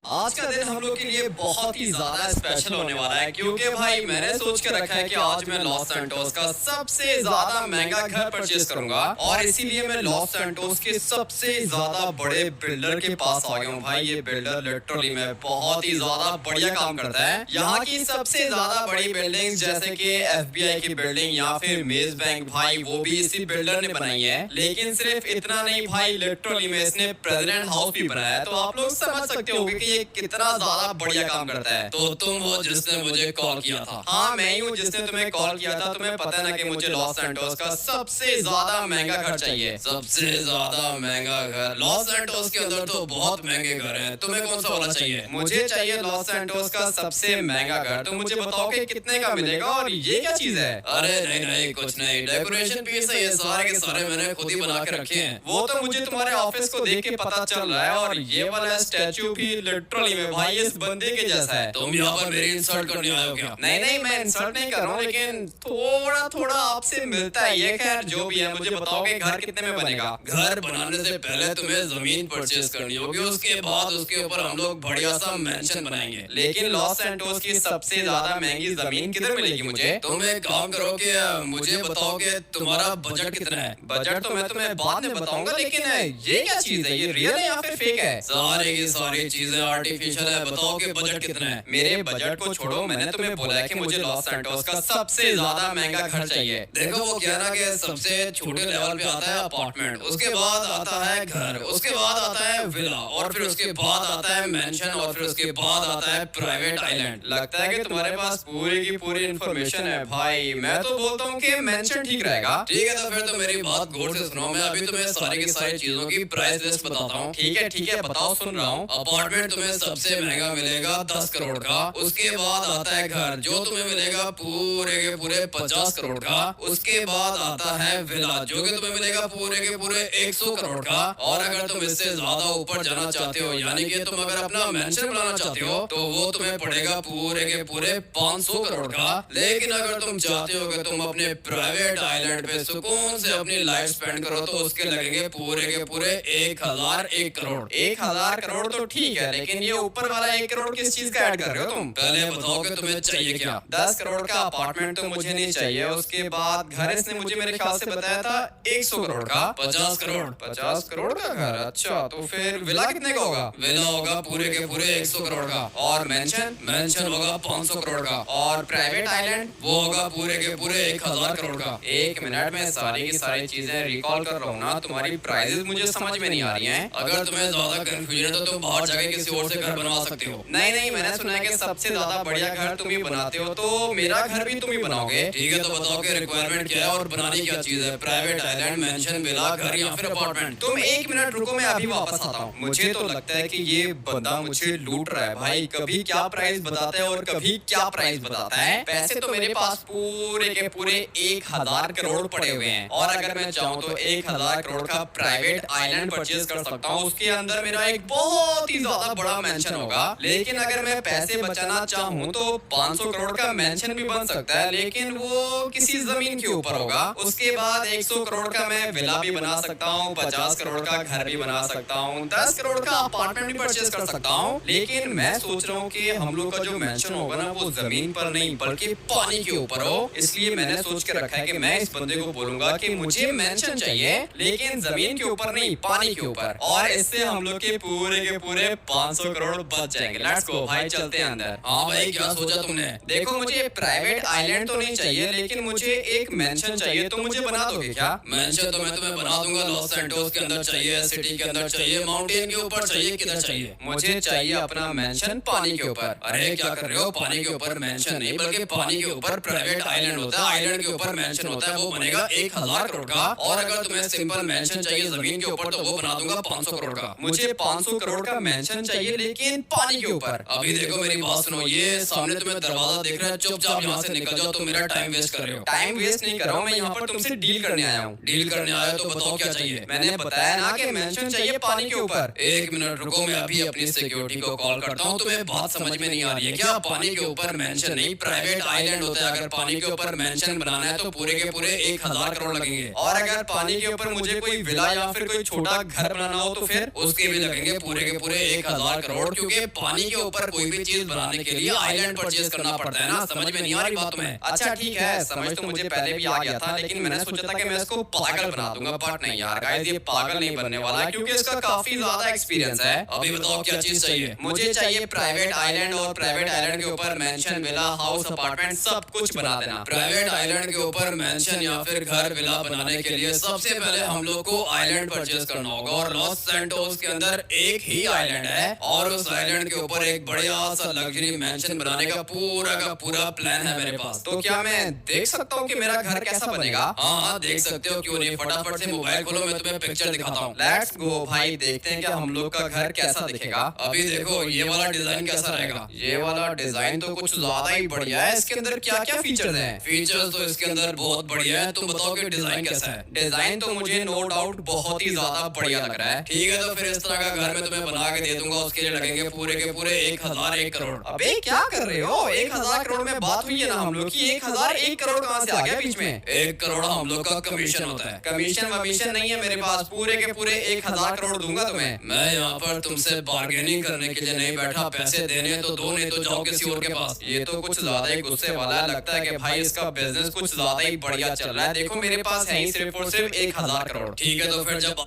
आज का दिन हम लोग के लिए बहुत ही ज्यादा स्पेशल होने वाला है क्योंकि भाई मैंने सोच कर रखा है कि आज मैं लॉस सैंटोस का सबसे ज्यादा महंगा घर परचेज करूंगा और इसीलिए मैं लॉस सैंटोस के सबसे ज्यादा बड़े बिल्डर के पास आ गया हूँ। भाई ये बिल्डर लिटरली में बहुत ही ज्यादा बढ़िया काम करता है। यहाँ की सबसे ज्यादा बड़ी बिल्डिंग जैसे कि FBI की बिल्डिंग या फिर मेज बैंक, भाई वो भी इसी बिल्डर ने बनाई है। लेकिन सिर्फ इतना नहीं भाई, लिटरली में इसने प्रेसिडेंट हाउस भी बनाया है। तो आप लोग समझ सकते हो कि ये कितना ज्यादा बढ़िया काम करता है। तो तुम वो जिसने मुझे कॉल किया था? हाँ मैं ही हूँ जिसने तुम्हें कॉल किया था। तुम्हें पता है ना कि मुझे लॉस सैंटोस का सबसे ज्यादा महंगा घर चाहिए। सबसे ज्यादा महंगा घर? लॉस सैंटोस के अंदर तो बहुत महंगे घर हैं, तुम्हें कौन सा वाला चाहिए? मुझे चाहिए लॉस सैंटोस का सबसे महंगा घर। तो मुझे बताओ कि कितने का मिलेगा और ये क्या चीज है? अरे नहीं नहीं कुछ नहीं, डेकोरेशन पीस है ये सारे के सारे, मैंने खुद ही बना के रखे हैं। वो तो मुझे तुम्हारे ऑफिस को देख के पता चल रहा है। और ये वाला स्टैचू भी लिटरली में भाई इस बंदे के जैसा है। तुम यहाँ पर मेरी इंसल्ट करने आए हो क्या? नहीं नहीं मैं इंसल्ट नहीं कर रहा हूँ, लेकिन थोड़ा थोड़ा आपसे मिलता है ये। खैर जो भी है, मुझे बताओ कि घर कितने में बनेगा? घर बनाने से पहले तुम्हें जमीन परचेज करनी होगी, उसके बाद उसके ऊपर हम लोग बढ़िया सा मेंशन बनाएंगे। लेकिन लॉस सैंटोस की सबसे ज्यादा महंगी जमीन किधर मिलेगी मुझे? तुम एक काम करो कि मुझे बताओ कि तुम्हारा बजट कितना है? बजट तो मैं तुम्हें बाद में बताऊंगा, लेकिन ये क्या चीज है? ये रियल है या फिर फेक है? सारी की सारी चीजें आर्टिफिशियल है। बताओ कि बजट कितना है? मेरे बजट को छोड़ो, मैंने तुम्हें बोला है कि मुझे लॉस सैंटोस का सबसे ज्यादा महंगा घर चाहिए। देखो वो क्या ना कि सबसे छोटे लेवल पे आता है अपार्टमेंट, उसके बाद आता है घर, उसके बाद आता है विला, और फिर उसके बाद आता है मेंशन, और फिर उसके बाद आता है प्राइवेट आइलैंड। लगता है कि तुम्हारे पास पूरी की पूरी इंफॉर्मेशन है भाई। मैं तो बोलता हूँ कि मेंशन ठीक रहेगा। ठीक है तो फिर तो मेरी बात गौर से सुनो। मैं अभी तुम्हें सारी की सारी चीजों की प्राइस लिस्ट बताता हूँ। ठीक है बताओ, सुन रहा हूँ। अपार्टमेंट तुम्हें सबसे महंगा मिलेगा 10 करोड़ का। उसके बाद आता है घर जो तुम्हें मिलेगा पूरे के पूरे 50 करोड़ का। उसके बाद आता है विला जो कि तुम्हें मिलेगा पूरे के पूरे 100 करोड़ का। और अगर तुम इससे ज्यादा ऊपर जाना चाहते हो, यानी कि तुम अगर अपना मेंशन बनाना चाहते हो, तो वो तुम्हें पड़ेगा पूरे के पूरे 500 करोड़ का। लेकिन अगर तुम चाहते हो कि तुम अपने प्राइवेट आइलैंड पे सुकून से अपनी लाइफ स्पेंड करो, तो उसके लगेंगे पूरे के पूरे 1001 करोड़। 1000 करोड़ तो ठीक है, लेकिन ये ऊपर वाला 1 करोड़ किस चीज का ऐड कर रहे हो तुम? पहले बताओ कि तुम्हें चाहिए क्या? 10 करोड़ का अपार्टमेंट तो मुझे नहीं चाहिए। उसके बाद घर इसने मुझे मेरे ख्याल से बताया था 100 करोड़ का। 50 करोड़? 50 करोड़ का घर? अच्छा तो फिर विला कितने का होगा? विला होगा पूरे के पूरे 100 करोड़ का। और मेंशन? मेंशन होगा 500 करोड़ का। और प्राइवेट आइलैंड? वो होगा पूरे के पूरे 1000 करोड़ का। एक मिनट में सारी की सारी चीजें रिकॉल कर रहा हूँ ना, तुम्हारी प्राइजेस मुझे समझ में नहीं आ रही हैं। अगर तुम्हें ज्यादा कंफ्यूजन है तो तुम बाहर जाके किसी और से घर बनवा सकते हो। नहीं नहीं मैंने सुना है कि सबसे ज्यादा बढ़िया घर तुम ही बनाते हो, तो मेरा घर भी तुम ही बनाओगे? ठीक है तो बताओ कि रिक्वायरमेंट क्या है और बनानी क्या चीज है? प्राइवेट आइलैंड, मेंशन, विला, घर या फिर अपार्टमेंट? तुम एक मिनट रुको, मैं अभी वापस आता हूँ। मुझे तो लगता है कि ये बंदा मुझे लूट रहा है भाई। कभी क्या प्राइस बताता है और कभी क्या प्राइस बताता है। पैसे तो मेरे पास पूरे के पूरे 1000 करोड़ पड़े हुए हैं, और अगर मैं चाहूँ तो 1000 करोड़ का प्राइवेट आइलैंड परचेज कर सकता हूँ। उसके अंदर मेरा एक बहुत ही ज्यादा बड़ा मेंशन होगा। लेकिन अगर मैं पैसे बचाना चाहूँ तो 500 करोड़ का मेंशन भी बन सकता है, लेकिन वो किसी जमीन के ऊपर होगा। उसके बाद 100 करोड़ का मैं विला भी बना सकता हूँ, 50 करोड़ का घर भी बना सकता हूँ, 10 करोड़ का अपार्टमेंट भी परचेज कर सकता हूँ। लेकिन मैं सोच रहा हूँ कि हम लोग का जो मेंशन होगा ना, वो जमीन पर नहीं बल्कि पानी के ऊपर हो। इसलिए मैंने सोच के रखा है कि मैं इस बंदे को बोलूंगा कि मुझे मेंशन चाहिए, लेकिन जमीन के ऊपर नहीं, पानी के ऊपर। और इससे हम लोग के पूरे 500 करोड़ बच जाएंगे। लेट्स गो भाई, चलते हैं अंदर। हाँ भाई क्या सोचा तुमने? देखो मुझे प्राइवेट आइलैंड तो नहीं चाहिए, लेकिन मुझे एक मेंशन चाहिए। तो मुझे बना दोगे क्या? मेंशन तो मैं तुम्हें बना दूंगा। लॉस सैंटोस के अंदर चाहिए, सिटी के अंदर चाहिए, माउंटेन के ऊपर चाहिए, किधर चाहिए? मुझे चाहिए अपना मेंशन पानी के ऊपर। अरे क्या कर रहे हो? पानी के ऊपर मेंशन नहीं, बल्कि पानी के ऊपर प्राइवेट आइलैंड होता है, आइलैंड के ऊपर मेंशन होता है। वो बनेगा 1000 करोड़ का। और अगर तुम्हें सिंपल मेंशन चाहिए जमीन के ऊपर, तो वो बना दूंगा 500 करोड़ का। मुझे 500 करोड़ का मेंशन चाहिए, लेकिन पानी के ऊपर। अभी देखो मेरी बात सुनो, ये सामने तुम्हें दरवाजा दिख रहा है, चुपचाप यहाँ से निकल जाओ। तुम मेरा टाइम वेस्ट कर रहे हो। टाइम वेस्ट नहीं कर रहा हूँ, मैं यहाँ पर तुमसे डील करने आया हूँ। डील करने आया तो बताओ क्या चाहिए? मैंने बताया ना कि मेंशन चाहिए पानी के ऊपर। एक मिनट रुको, मैं अभी अपनी सिक्योरिटी को कॉल करता हूँ। तुम्हें बात समझ में नहीं आ रही है क्या? पानी के ऊपर मेंशन नहीं, प्राइवेट आइलैंड होता है। अगर पानी के ऊपर मेंशन बनाना है तो पूरे के पूरे 1000 करोड़ लगेंगे। और अगर पानी के ऊपर मुझे कोई विला या फिर कोई छोटा घर बनाना हो, तो फिर उसके भी लगेंगे पूरे के पूरे 1000 1000 करोड़, क्योंकि पानी के ऊपर कोई भी चीज बनाने के लिए आइलैंड परचेज करना पड़ता है ना। समझ में नहीं आ रही बात तुम्हें? अच्छा ठीक है, समझ तो मुझे पहले भी आ गया था, लेकिन मैंने सोचा था कि मैं इसको पागल बना दूंगा, बट नहीं यार गाइस, ये पागल नहीं बनने वाला है, क्योंकि इसका काफी ज्यादा एक्सपीरियंस है। अभी बताओ क्या चीज चाहिए? मुझे चाहिए प्राइवेट आइलैंड, और प्राइवेट आइलैंड के ऊपर मेंशन, विला, हाउस, अपार्टमेंट सब कुछ बना देना। प्राइवेट आइलैंड के ऊपर मेंशन या फिर घर, विला बनाने के लिए सबसे पहले हम लोग को आइलैंड परचेज करना होगा, और लॉस सैंटोस के अंदर एक ही आइलैंड है, और उस आइलैंड के ऊपर एक बढ़िया सा लग्जरी मेंशन बनाने का पूरा प्लान है मेरे पास। तो क्या मैं देख सकता हूँ कि मेरा घर कैसा बनेगा? हाँ देख सकते हो, क्यों नहीं। फटाफट से मोबाइल खोलो, मैं तुम्हें पिक्चर दिखाता हूँ। लेट्स गो भाई, देखते हैं कि हम लोग का घर कैसा दिखेगा। अभी देखो ये वाला डिजाइन कैसा रहेगा। ये वाला डिजाइन तो कुछ ज्यादा ही बढ़िया है। इसके अंदर क्या क्या फीचर्स हैं? फीचर्स तो इसके अंदर बहुत बढ़िया है। तुम बताओ कि डिजाइन कैसा है? डिजाइन तो मुझे नो डाउट बहुत ही ज्यादा बढ़िया लग रहा है। ठीक है, तो फिर इस तरह का घर मैं तुम्हें बना के दे दूंगा। उसके लिए लगेंगे पूरे के पूरे 1001 करोड़। अबे क्या कर रहे हो? 1000 करोड़ में बात हुई है ना हम लोग की। 1001 करोड़ कहाँ से आ गया बीच में? 1 करोड़ हम लोग का कमीशन होता है। कमीशन वमीशन नहीं है मेरे पास, पूरे के पूरे 1000 करोड़ दूंगा तुम्हें। मैं यहाँ पर तुमसे बार्गेनिंग करने के लिए नहीं बैठा, पैसे देने तो दो, नहीं तो जाओ किसी और के पास। ये तो कुछ ज्यादा ही गुस्से वाला है, लगता है कि भाई इसका बिजनेस कुछ ज्यादा ही बढ़िया चल रहा है। देखो मेरे पास है ही सिर्फ और सिर्फ 1000 करोड़। ठीक है, तो फिर जब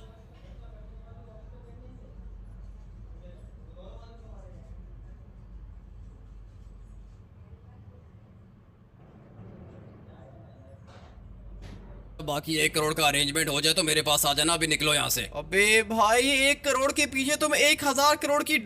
बाकी 1 करोड़ का अरेंजमेंट हो जाए तो मेरे पास आ जाना। अभी निकलो यहाँ से। अबे भाई 1 करोड़ के पीछे तुम 1000 करोड़ की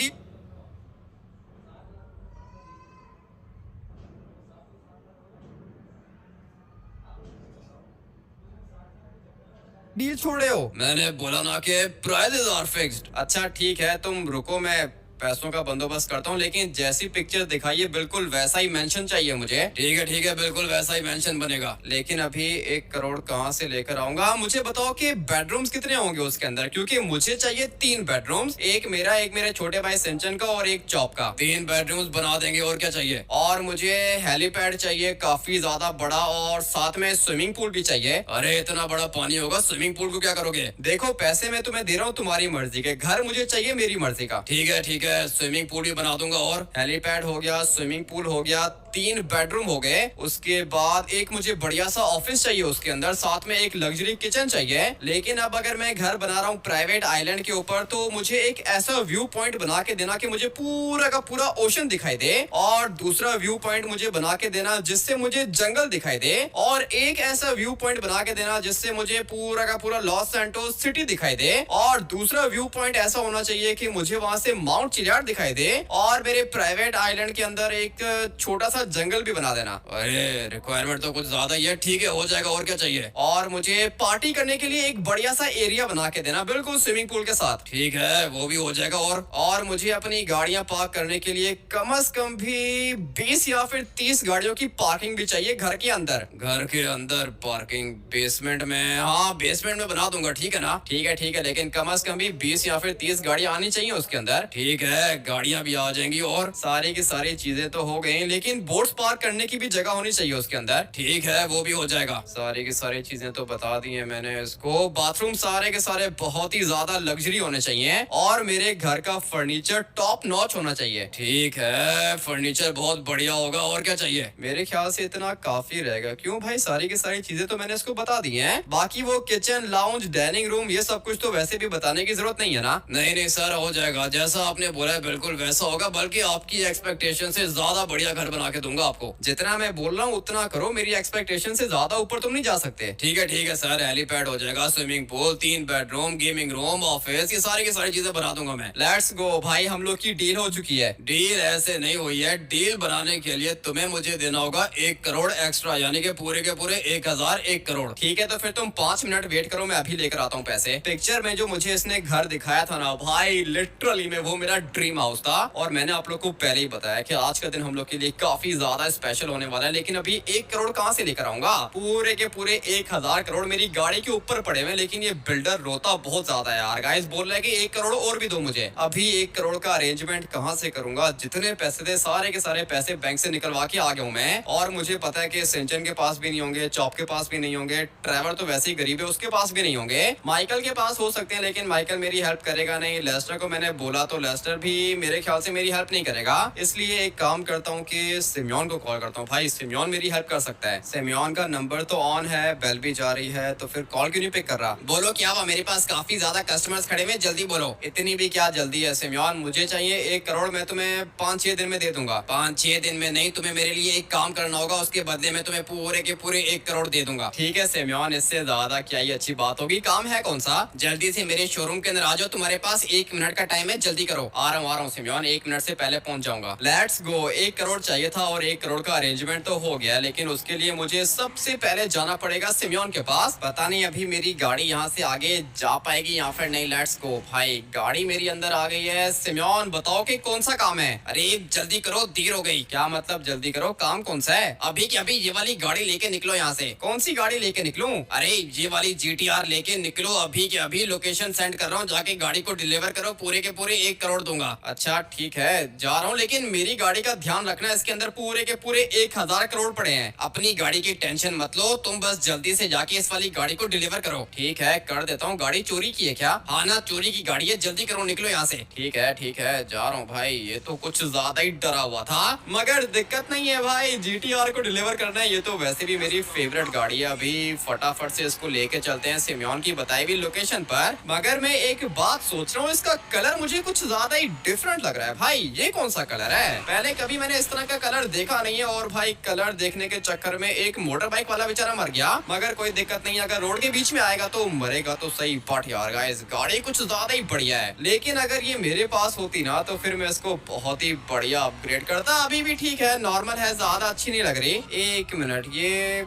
डील छोड़ रहे हो? मैंने बोला ना कि प्राइसेस आर फिक्स्ड। अच्छा ठीक है, तुम रुको, मैं पैसों का बंदोबस्त करता हूँ, लेकिन जैसी पिक्चर दिखाइए बिल्कुल वैसा ही मेंशन चाहिए मुझे। ठीक है, बिल्कुल वैसा ही मेंशन बनेगा। लेकिन अभी 1 करोड़ कहाँ से लेकर आऊंगा? मुझे बताओ कि बेडरूम्स कितने होंगे उसके अंदर, क्योंकि मुझे चाहिए 3 बेडरूम्स, एक मेरा, एक मेरे छोटे भाई सिंचन का, और एक चॉप का। 3 बेडरूम्स बना देंगे। और क्या चाहिए? और मुझे हेलीपैड चाहिए काफी ज्यादा बड़ा, और साथ में स्विमिंग पूल भी चाहिए। अरे इतना बड़ा पानी होगा, स्विमिंग पूल को क्या करोगे? देखो पैसे मैं तुम्हें दे रहा हूँ तुम्हारी मर्जी के, घर मुझे चाहिए मेरी मर्जी का। ठीक है, स्विमिंग पूल भी बना दूंगा, और हेलीपैड हो गया, स्विमिंग पूल हो गया, 3 बेडरूम हो गए। उसके बाद एक मुझे बढ़िया सा ऑफिस चाहिए उसके अंदर, साथ में एक लग्जरी किचन चाहिए। लेकिन अब अगर मैं घर बना रहा हूँ प्राइवेट आइलैंड के ऊपर, तो मुझे एक ऐसा व्यू पॉइंट बना के देना कि मुझे पूरा का पूरा ओशन दिखाई दे, और दूसरा व्यू पॉइंट मुझे बना के देना जिससे मुझे जंगल दिखाई दे, और एक ऐसा व्यू पॉइंट बना के देना जिससे मुझे पूरा का पूरा लॉस सैंटोस सिटी दिखाई दे, और दूसरा व्यू पॉइंट ऐसा होना चाहिए कि मुझे वहां से माउंट चिलियाड दिखाई दे, और मेरे प्राइवेट आइलैंड के अंदर एक छोटा सा जंगल भी बना देना। अरे रिक्वायरमेंट तो कुछ ज्यादा ही है। ठीक है, हो जाएगा। और क्या चाहिए? और मुझे पार्टी करने के लिए एक बढ़िया सा एरिया बना के देना, बिल्कुल स्विमिंग पूल के साथ। ठीक है, वो भी हो जाएगा। और मुझे अपनी गाड़ियां पार्क करने के लिए कम से कम भी 20 या फिर 30 गाड़ियों की पार्किंग भी चाहिए घर के अंदर। घर के अंदर पार्किंग? बेसमेंट में? हाँ बेसमेंट में बना दूंगा। ठीक है ना? ठीक है, लेकिन कम से कम भी 20 या फिर 30 गाड़ियां आनी चाहिए उसके अंदर। ठीक है, गाड़ियां भी आ जाएंगी, और सारी की सारी चीजें तो हो गई, लेकिन बोट्स पार्क करने की भी जगह होनी चाहिए उसके अंदर। ठीक है, वो भी हो जाएगा। सारी की सारी चीजें तो बता दी है मैंने इसको। बाथरूम सारे के सारे बहुत ही ज्यादा लग्जरी होने चाहिए, और मेरे घर का फर्नीचर टॉप नॉच होना चाहिए। ठीक है, फर्नीचर बहुत बढ़िया होगा। और क्या चाहिए? मेरे ख्याल से इतना काफी रहेगा। क्यों भाई, सारी की सारी चीजें तो मैंने इसको बता दी हैं। बाकी वो किचन, लाउंज, डाइनिंग रूम, ये सब कुछ तो वैसे भी बताने की जरूरत नहीं है ना? नहीं सर, हो जाएगा जैसा आपने बोला है, बिल्कुल वैसा होगा, बल्कि आपकी एक्सपेक्टेशन से ज्यादा बढ़िया घर बना के दूंगा आपको। जितना मैं बोल रहा हूँ उतना करो, मेरी एक्सपेक्टेशन से ज्यादा ऊपर तुम नहीं जा सकते। ठीक है सर, हेलीपैड हो जाएगा, swimming pool, 3 bedroom, gaming room, office, ये सारी की सारी चीजें बना दूंगा मैं। लेट्स गो भाई, हम लोग की डील हो चुकी है। डील ऐसे नहीं हुई है। डील बनाने के लिए तुम्हें मुझे देना होगा 1 करोड़ एक्स्ट्रा, यानी कि पूरे के पूरे 1001 करोड़। ठीक है, तो फिर तुम 5 मिनट वेट करो, मैं अभी लेकर आता हूँ पैसे। पिक्चर में जो मुझे इसने घर दिखाया था ना भाई, लिटरली में वो मेरा ड्रीम हाउस था, और मैंने आप लोग को पहले ही बताया कि आज का दिन हम लोग के लिए काफी ज्यादा स्पेशल होने वाला है। लेकिन अभी 1 करोड़ कहाँ से लेकर आऊंगा? पूरे के पूरे 1000 करोड़ मेरी गाड़ी के ऊपर पड़े हुए, लेकिन ये बिल्डर रोता बहुत ज्यादा है यार। गाइस बोल रहा है कि 1 करोड़ और भी दो मुझे। अभी 1 करोड़ का अरेंजमेंट कहाँ से करूंगा? जितने पैसे थे सारे के सारे पैसे बैंक से निकलवा के आ गया हूँ मैं, और मुझे पता है कि सिंचन के पास भी नहीं होंगे, चॉप के पास भी नहीं होंगे, ट्रेवर तो वैसे ही गरीब है, उसके पास भी नहीं होंगे, माइकल के पास हो सकते हैं, लेकिन माइकल मेरी हेल्प करेगा नहीं। लेस्टर को मैंने बोला तो लेस्टर गैंगस्टर भी मेरे ख्याल से मेरी हेल्प नहीं करेगा, इसलिए एक काम करता हूँ कि सिमियोन को कॉल करता हूँ। भाई सिमियोन मेरी हेल्प कर सकता है। सिमियोन का नंबर तो ऑन है, बेल भी जा रही है, तो फिर कॉल क्यों नहीं पिक कर रहा? बोलो क्या हुआ, मेरे पास काफी ज्यादा कस्टमर्स खड़े हुए, जल्दी बोलो। इतनी भी क्या जल्दी है सिमियोन, मुझे चाहिए 1 करोड़, मैं तुम्हें 5-6 दिन में दे दूंगा। 5-6 दिन में नहीं, तुम्हें मेरे लिए एक काम करना होगा, उसके बदले में तुम्हें पूरे के पूरे 1 करोड़ दे दूंगा। ठीक है सिमियोन, इससे ज्यादा क्या ही अच्छी बात होगी। काम है कौन सा? जल्दी से मेरे शोरूम के अंदर आ जाओ, तुम्हारे पास 1 मिनट का टाइम है, जल्दी करो। आ रहा हूँ सिमियोन, 1 मिनट से पहले पहुंच जाऊंगा। Let's go. 1 करोड़ चाहिए था और 1 करोड़ का अरेंजमेंट तो हो गया, लेकिन उसके लिए मुझे सबसे पहले जाना पड़ेगा सिमियोन के पास। पता नहीं अभी मेरी गाड़ी यहाँ से आगे जा पाएगी या फिर नहीं। Let's go. भाई गाड़ी मेरी अंदर आ गई है। सिमियोन बताओ कि कौन सा काम है? अरे जल्दी करो, देर हो गई। क्या मतलब जल्दी करो? काम कौन सा है? अभी के अभी ये वाली गाड़ी लेके निकलो यहाँ से। कौन सी गाड़ी लेके निकलूं? अरे ये वाली GTR लेके निकलो, अभी के अभी लोकेशन सेंड कर रहा हूँ, जाके गाड़ी को डिलीवर करो, पूरे के पूरे 1 करोड़ दूंगा। अच्छा ठीक है, जा रहा हूँ, लेकिन मेरी गाड़ी का ध्यान रखना, इसके अंदर पूरे के पूरे 1000 करोड़ पड़े हैं। अपनी गाड़ी की टेंशन मत लो, तुम बस जल्दी से जाके इस वाली गाड़ी को डिलीवर करो। ठीक है कर देता हूँ। गाड़ी चोरी की है क्या? हाँ ना, चोरी की गाड़ी है, जल्दी करो, निकलो यहाँ से। ठीक है जा रहा हूँ। भाई ये तो कुछ ज्यादा ही डरा हुआ था, मगर दिक्कत नहीं है भाई, GTR को डिलीवर करना है, ये तो वैसे भी मेरी फेवरेट गाड़ी है। अभी फटाफट से इसको लेके चलते हैं सिमियोन की बताई हुई लोकेशन पर। मगर मैं एक बात सोच रहा हूँ, इसका कलर मुझे कुछ ज्यादा ही डिफरेंट लग रहा है। भाई ये कौन सा कलर है? पहले कभी मैंने इस तरह का कलर देखा नहीं है, और भाई कलर देखने के चक्कर में एक मोटर बाइक वाला बेचारा मर गया। मगर कोई दिक्कत नहीं, अगर रोड के बीच में आएगा तो मरेगा तो सही। बट यार गाइस, गाड़ी कुछ ज्यादा ही बढ़िया है, लेकिन अगर ये मेरे पास होती ना तो फिर मैं इसको बहुत ही बढ़िया अपग्रेड करता। अभी भी ठीक है, नॉर्मल है, ज्यादा अच्छी नहीं लग रही। 1 मिनट, ये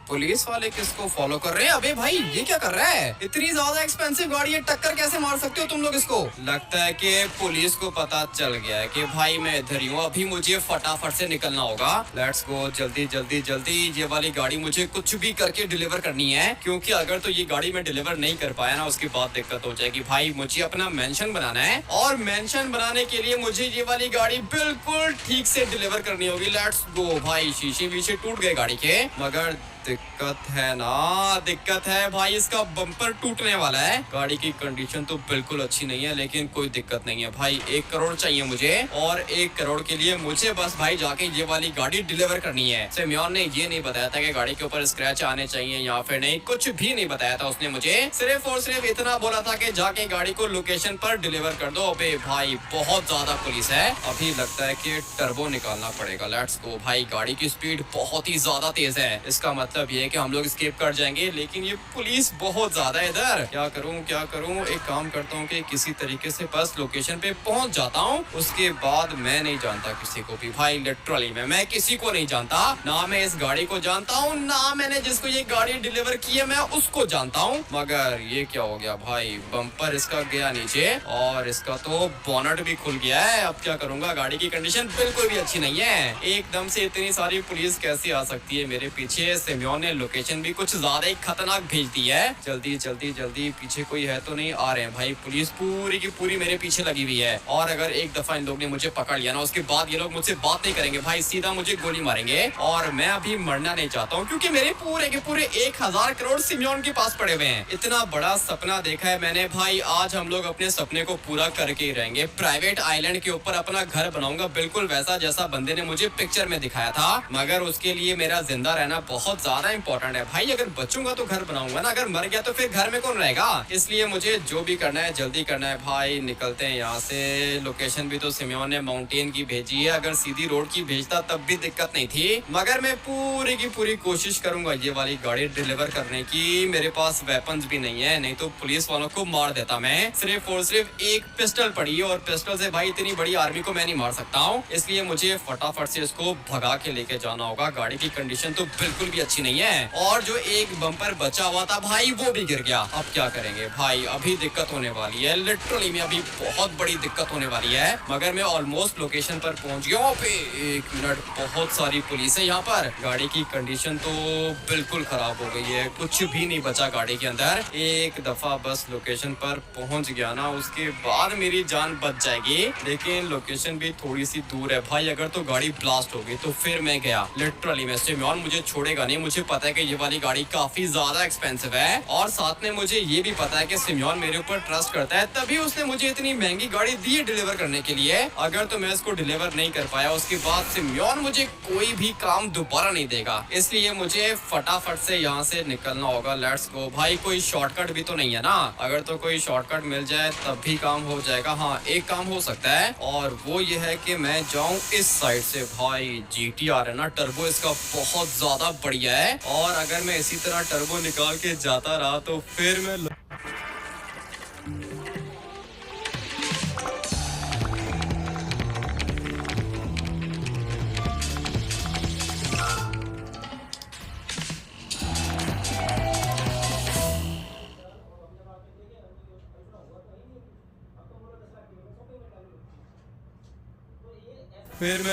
पुलिस वाले किसको फॉलो कर रहे हैं? अबे भाई ये क्या कर रहा है? इतनी ज्यादा एक्सपेंसिव गाड़ी है, टक्कर कैसे मार सकते हो तुम लोग इसको? लगता है कि पुलिस को पता चल गया है कि भाई मैं इधर ही हूँ। अभी मुझे फटाफट से निकलना होगा। लेट्स गो, जल्दी जल्दी जल्दी। ये वाली गाड़ी मुझे कुछ भी करके डिलीवर करनी है, क्योंकि अगर तो ये गाड़ी मैं डिलीवर नहीं कर पाया ना, उसके बाद दिक्कत हो जाएगी। भाई मुझे अपना मेंशन बनाना है, और मेंशन बनाने के लिए मुझे ये वाली गाड़ी बिल्कुल ठीक से डिलीवर करनी होगी। Let's go. भाई शीशे वीशे टूट गए गाड़ी के, मगर दिक्कत है ना, दिक्कत है भाई, इसका बम्पर टूटने वाला है। गाड़ी की कंडीशन तो बिल्कुल अच्छी नहीं है, लेकिन कोई दिक्कत नहीं है भाई। 1 करोड़ चाहिए मुझे, और 1 करोड़ के लिए मुझे बस भाई जाके ये वाली गाड़ी डिलीवर करनी है। सिमियोन ने ये नहीं बताया था कि गाड़ी के ऊपर स्क्रैच आने चाहिए या फिर नहीं, कुछ भी नहीं बताया था उसने मुझे। सिर्फ और सिर्फ इतना बोला था कि जाके गाड़ी को लोकेशन पर डिलीवर कर दो। अबे भाई बहुत ज्यादा पुलिस है, अभी लगता है कि टर्बो निकालना पड़ेगा। Let's go. भाई गाड़ी की स्पीड बहुत ही ज्यादा तेज है, इसका मतलब ये है कि हम लोग एस्केप कर जाएंगे, लेकिन ये पुलिस बहुत ज्यादा है इधर। क्या करूं? एक काम करता हूं कि किसी तरीके से बस लोकेशन पे पहुंच जाता हूं, उसके बाद मैं नहीं जानता किसी को भी। भाई लिटरली मैं किसी को नहीं जानता, ना मैं इस गाड़ी को जानता हूं, ना मैंने जिसको ये गाड़ी डिलीवर की है मैं उसको जानता हूं। मगर ये क्या हो गया भाई, बम्पर इसका गया नीचे और इसका तो बोनट भी खुल गया है। अब क्या करूंगा? गाड़ी की कंडीशन बिल्कुल भी अच्छी नहीं है। एकदम से इतनी सारी पुलिस कैसे आ सकती है मेरे पीछे? सिमियोन ने लोकेशन भी कुछ ज्यादा ही खतरनाक भेज दी है। जल्दी जल्दी जल्दी, पीछे कोई है तो नहीं? आ रहे हैं भाई, पुलिस पूरी की पूरी मेरे पीछे लगी हुई है। और अगर एक दफा इन लोग ने मुझे पकड़ लिया ना, उसके बाद ये लोग मुझसे बात नहीं करेंगे भाई, सीधा मुझे गोली मारेंगे। और मैं अभी मरना नहीं चाहता हूँ, क्योंकि मेरे पूरे के पूरे 1000 करोड़ सिमियोन के पास पड़े हुए हैं। इतना बड़ा सपना देखा है मैंने भाई, आज हम लोग अपने सपने को पूरा करके ही रहेंगे। प्राइवेट आइलैंड के ऊपर अपना घर बनाऊंगा, बिल्कुल वैसा जैसा बंदे ने मुझे पिक्चर में दिखाया था। मगर उसके लिए मेरा जिंदा रहना बहुत ज्यादा इंपॉर्टेंट है भाई। अगर बचूंगा तो घर बनाऊंगा ना, अगर मर गया तो फिर घर में कौन रहेगा? इसलिए मुझे जो भी करना है जल्दी करना है भाई। निकलते हैं यहाँ से। लोकेशन भी तो सिमियोन ने माउंटेन की भेजी है, अगर सीधी रोड की भेजता तब भी दिक्कत नहीं थी। मगर मैं पूरी की पूरी कोशिश करूंगा ये वाली गाड़ी डिलीवर करने की। मेरे पास वेपन्स भी नहीं है, नहीं तो पुलिस वालों को मार देता मैं। सिर्फ और सिर्फ एक पिस्टल पड़ी है, और पिस्टल से भाई इतनी बड़ी आर्मी को मैं नहीं मार सकता हूँ, इसलिए मुझे फटाफट से इसको भगा के लेके जाना होगा। गाड़ी की कंडीशन तो बिल्कुल भी अच्छी नहीं है, और जो एक बम्पर बचा हुआ था भाई वो भी गिर गया। अब क्या करेंगे भाई? अभी दिक्कत होने वाली है, लिटरली में अभी बहुत बड़ी दिक्कत होने वाली है। मगर मैं ऑलमोस्ट लोकेशन पर पहुंच गया हूँ। 1 मिनट, बहुत सारी पुलिस है यहाँ पर। गाड़ी की कंडीशन तो बिल्कुल खराब हो गई है, कुछ भी नहीं बचा गाड़ी के अंदर। एक दफा बस लोकेशन पर पहुंच गया ना, उसके बाद मेरी जान बच जाएगी। लेकिन लोकेशन भी थोड़ी सी दूर है भाई, अगर तो गाड़ी ब्लास्ट होगी तो फिर मैं गया। लिटरली में सिमियोन मुझे छोड़ेगा नहीं, मुझे पता है कि ये वाली गाड़ी काफी ज्यादा एक्सपेंसिव है और साथ में मुझे ये भी पता है कि सिमियोन मेरे ऊपर ट्रस्ट करता है, तभी उसने मुझे इतनी महंगी गाड़ी दी है डिलीवर करने के लिए। अगर तो मैं इसको डिलीवर नहीं कर पाया उसके बाद सिमियोन मुझे कोई भी काम दोबारा नहीं देगा, इसलिए मुझे फटाफट से यहाँ से निकलना होगा। लेट्स गो भाई। कोई शॉर्टकट भी तो नहीं है ना? अगर तो कोई शॉर्टकट मिल जाए तब भी काम हो जाएगा। हाँ, एक काम हो सकता है और वो ये है कि मैं जाऊँ इस साइड से। भाई GTR है ना, टर्बो इसका बहुत ज्यादा बढ़िया है और अगर मैं इसी तरह टर्बो निकाल के जाता रहा तो फिर मैं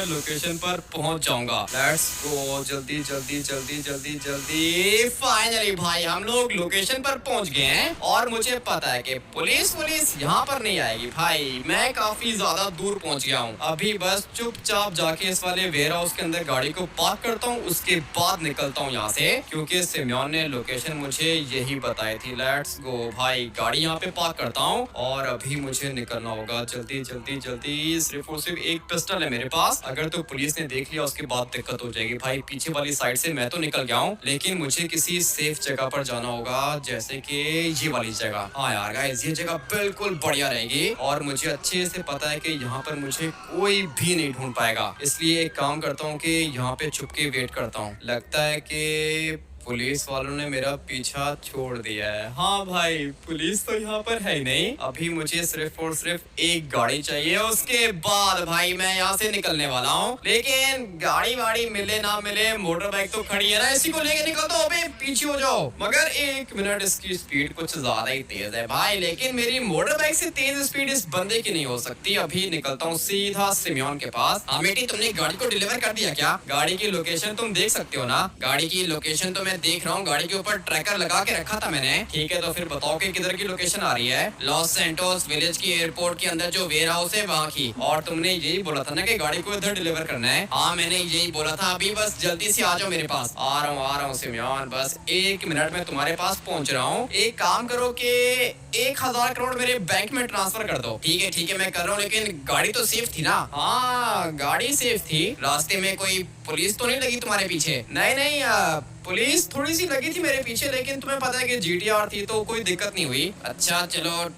लोकेशन पर पहुंच जाऊंगा। लेट्स गो, जल्दी जल्दी जल्दी जल्दी जल्दी। फाइनली भाई हम लोग लोकेशन पर पहुंच गए हैं और मुझे पता है कि पुलिस यहाँ पर नहीं आएगी। भाई मैं काफी ज्यादा दूर पहुंच गया हूँ। अभी बस चुपचाप जाके इस वाले वेयर हाउस के अंदर गाड़ी को पार्क करता हूँ, उसके बाद निकलता हूँ यहाँ से, क्योंकि सिमियोन ने लोकेशन मुझे यही बताई थी। लेट्स गो भाई, गाड़ी यहाँ पे पार्क करता हूँ और अभी मुझे निकलना होगा। जल्दी जल्दी जल्दी। सिर्फ और सिर्फ एक पिस्टल है मेरे पास, अगर तो पुलिस ने देख लिया उसके बाद दिक्कत हो जाएगी। भाई पीछे वाली साइड से मैं तो निकल गया हूँ, लेकिन मुझे किसी सेफ जगह पर जाना होगा, जैसे कि ये वाली जगह। हाँ यार गाइस, ये जगह बिल्कुल बढ़िया रहेगी और मुझे अच्छे से पता है कि यहाँ पर मुझे कोई भी नहीं ढूंढ पाएगा, इसलिए एक काम करता हूँ कि यहाँ पे छुप के वेट करता हूँ। लगता है कि पुलिस वालों ने मेरा पीछा छोड़ दिया है। हाँ भाई, पुलिस तो यहाँ पर है ही नहीं। अभी मुझे सिर्फ और सिर्फ एक गाड़ी चाहिए, उसके बाद भाई मैं यहाँ से निकलने वाला हूँ। लेकिन गाड़ी वाड़ी मिले ना मिले, मोटर बाइक तो खड़ी है ना, इसी को लेके निकल दो। अबे पीछे हो जाओ। मगर 1 मिनट, इसकी स्पीड कुछ ज्यादा ही तेज है भाई, लेकिन मेरी मोटर बाइक से तेज स्पीड इस बंदे की नहीं हो सकती। अभी निकलता हूँ सीधा सिमियोन के पास। हाँ बेटी, तुमने गाड़ी को डिलीवर कर दिया क्या? गाड़ी की लोकेशन तुम देख सकते हो ना? गाड़ी की लोकेशन तो मैं देख रहा हूँ, गाड़ी के ऊपर ट्रैकर लगा के रखा था मैंने। ठीक है, तो फिर बताओ कि किधर की लोकेशन आ रही है? लॉस सैंटोस विलेज की एयरपोर्ट के अंदर जो वेयर हाउस है वहाँ की। और तुमने यही बोला था ना कि गाड़ी को इधर डिलीवर करना है? हाँ मैंने यही बोला था। अभी बस जल्दी से आ जाओ मेरे पास। आ रहा हूँ सिमियोन, बस 1 मिनट में तुम्हारे पास पहुँच रहा हूँ। एक काम करो कि 1000 करोड़ मेरे बैंक में ट्रांसफर कर दो। ठीक है मैं कर रहा हूँ, लेकिन गाड़ी तो सेफ थी ना? हाँ गाड़ी सेफ थी। रास्ते में कोई पुलिस तो नहीं लगी तुम्हारे पीछे? नहीं, पुलिस थोड़ी सी लगी थी मेरे पीछे, लेकिन तुम्हें पता है कि GTR थी तो कोई दिक्कत नहीं हुई। अच्छा चलो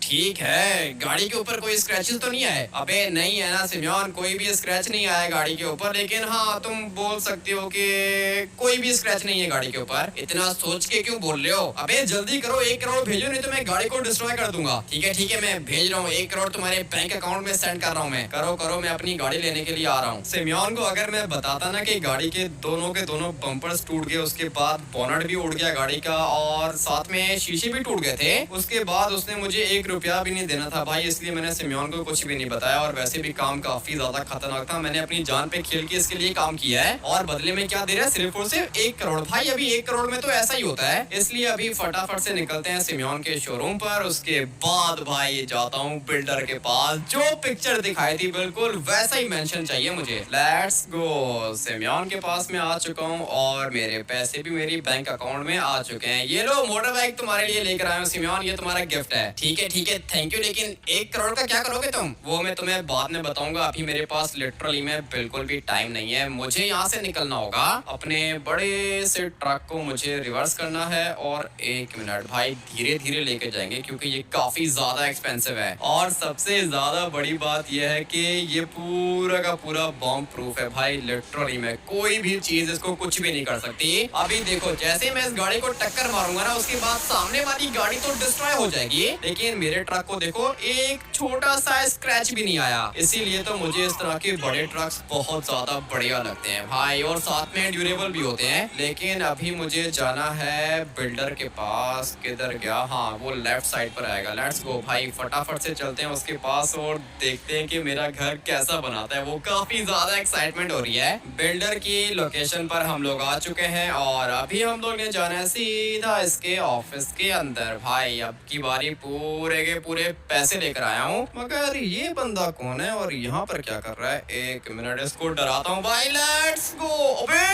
ठीक है। गाड़ी के ऊपर कोई स्क्रैचेस तो नहीं है? अबे नहीं है ना सिमियोन, कोई भी स्क्रैच नहीं आया गाड़ी के ऊपर। लेकिन हाँ, तुम बोल सकते हो कि कोई भी स्क्रैच नहीं है गाड़ी के ऊपर। इतना सोच के क्यों बोल रहे हो? अबे जल्दी करो, 1 करोड़ भेजो, नहीं तो मैं गाड़ी को डिस्ट्रॉय कर दूंगा। ठीक है मैं भेज रहा हूँ। 1 करोड़ तुम्हारे बैंक अकाउंट में सेंड कर रहा हूँ मैं। करो, मैं अपनी गाड़ी लेने के लिए आ रहा हूँ। सिमियोन को अगर मैं बताता ना कि गाड़ी के दोनों बम्पर्स टूट गए, उसके बाद बोनट भी उड़ गया गाड़ी का और साथ में शीशे भी टूट गए थे, उसके बाद उसने मुझे 1 रुपया भी नहीं देना था भाई, इसलिए मैंने सिमियोन को कुछ भी नहीं बताया। और वैसे भी काम काफी ज्यादा खतरनाक था, मैंने अपनी जान पे खेल के इसके लिए काम किया है और बदले में क्या दे रहा है? सिर्फ और सिर्फ 1 करोड़। भाई अभी 1 करोड़ में तो ऐसा ही होता है, इसलिए अभी फटाफट से निकलते हैं सिमियोन के शोरूम पर। उसके बाद भाई जाता हूँ बिल्डर के पास। जो पिक्चर दिखाई थी बिल्कुल वैसा ही मेंशन चाहिए मुझे। Let's go. सिमियोन के पास में आ चुका हूँ और मेरे पैसे भी मेरी बैंक अकाउंट में आ चुके हैं। ये लो मोटर बाइक तुम्हारे लिए लेकर आया हूँ सिमियोन, ये तुम्हारा गिफ्ट है। ठीक है थैंक यू। लेकिन 1 करोड़ का क्या करोगे तुम? वो मैं तुम्हें बाद में बताऊंगा, अभी मेरे पास लिटरली में बिल्कुल भी टाइम नहीं है। मुझे यहाँ से निकलना होगा। अपने बड़े से ट्रक को मुझे रिवर्स करना है और 1 मिनट भाई, धीरे धीरे लेके जाएंगे क्योंकि ये काफी ज्यादा एक्सपेंसिव है। और सबसे ज्यादा बड़ी बात यह है कि ये पूरा का पूरा बॉम्ब प्रूफ है भाई। लिटरली में कोई भी चीज इसको कुछ भी नहीं कर सकती। अभी देखो, जैसे मैं इस गाड़ी को टक्कर मारूंगा ना, उसके बाद सामने वाली गाड़ी तो डिस्ट्रॉय हो जाएगी, लेकिन मेरे ट्रक को देखो एक छोटा सा स्क्रैच भी नहीं आया। इसीलिए तो मुझे इस तरह के बड़े ट्रक्स बहुत ज्यादा बढ़िया लगते हैं भाई, और साथ में ड्यूरेबल भी होते हैं। लेकिन अभी मुझे जाना है बिल्डर के पास। किधर गया? हाँ, वो लेफ्ट साइड पर आएगा। लेट्स गो भाई, फटाफट से चलते हैं उसके पास और देखते हैं कि मेरा घर कैसा बनाता है वो। काफी ज्यादा एक्साइटमेंट हो रही है। बिल्डर की लोकेशन पर हम लोग आ चुके हैं और अभी हम लोग ने जाना है सीधा इसके ऑफिस के अंदर। भाई अब की बारी पूरे के पूरे पैसे लेकर आया हूँ। मगर ये बंदा कौन है और यहाँ पर क्या कर रहा है? एक मिनट, इसको डराता हूँ भाई। Let's go. अबे